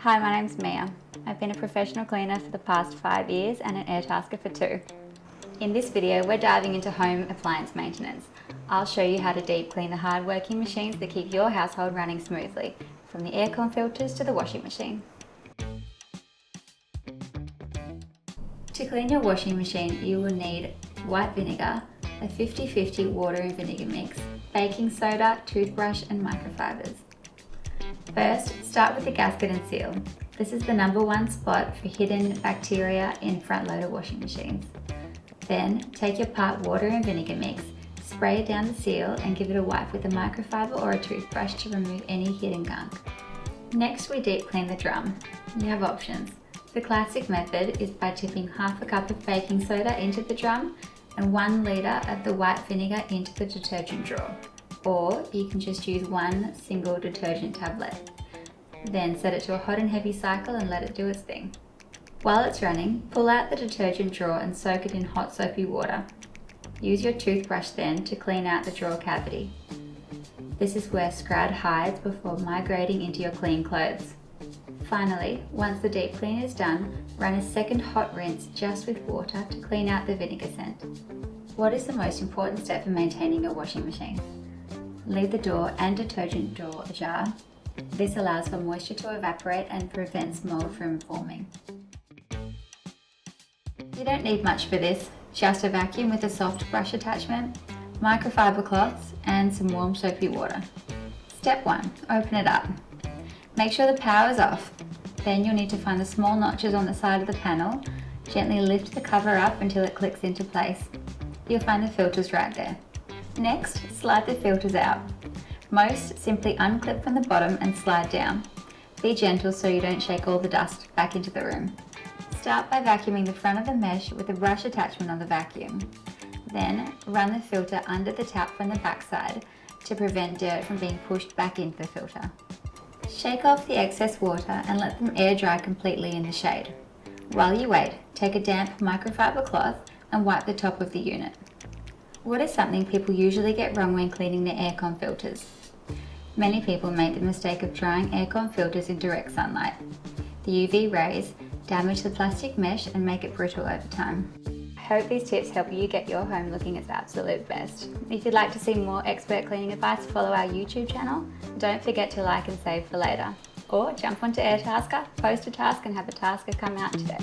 Hi, my name's Mia. I've been a professional cleaner for the past 5 years and an Airtasker for 2. In this video, we're diving into home appliance maintenance. I'll show you how to deep clean the hard-working machines that keep your household running smoothly, from the aircon filters to the washing machine. To clean your washing machine, you will need white vinegar, a 50-50 water and vinegar mix, baking soda, toothbrush and microfibers. First, start with the gasket and seal. This is the #1 spot for hidden bacteria in front loader washing machines. Then, take your part water and vinegar mix, spray it down the seal and give it a wipe with a microfiber or a toothbrush to remove any hidden gunk. Next, we deep clean the drum. You have options. The classic method is by tipping half a cup of baking soda into the drum and 1 litre of the white vinegar into the detergent drawer. Or you can just use 1 single detergent tablet. Then set it to a hot and heavy cycle and let it do its thing. While it's running, pull out the detergent drawer and soak it in hot soapy water. Use your toothbrush then to clean out the drawer cavity. This is where scrad hides before migrating into your clean clothes. Finally, once the deep clean is done, run a second hot rinse just with water to clean out the vinegar scent. What is the most important step for maintaining your washing machine? Leave the door and detergent drawer ajar. This allows for moisture to evaporate and prevents mould from forming. You don't need much for this, just a vacuum with a soft brush attachment, microfiber cloths and some warm soapy water. Step 1. Open it up. Make sure the power is off. Then you'll need to find the small notches on the side of the panel. Gently lift the cover up until it clicks into place. You'll find the filters right there. Next, slide the filters out. Most simply unclip from the bottom and slide down. Be gentle so you don't shake all the dust back into the room. Start by vacuuming the front of the mesh with a brush attachment on the vacuum. Then run the filter under the tap from the backside to prevent dirt from being pushed back into the filter. Shake off the excess water and let them air dry completely in the shade. While you wait, take a damp microfiber cloth and wipe the top of the unit. What is something people usually get wrong when cleaning their aircon filters? Many people make the mistake of drying aircon filters in direct sunlight. The UV rays damage the plastic mesh and make it brittle over time. I hope these tips help you get your home looking its absolute best. If you'd like to see more expert cleaning advice, follow our YouTube channel. Don't forget to like and save for later. Or jump onto Airtasker, post a task and have a tasker come out today.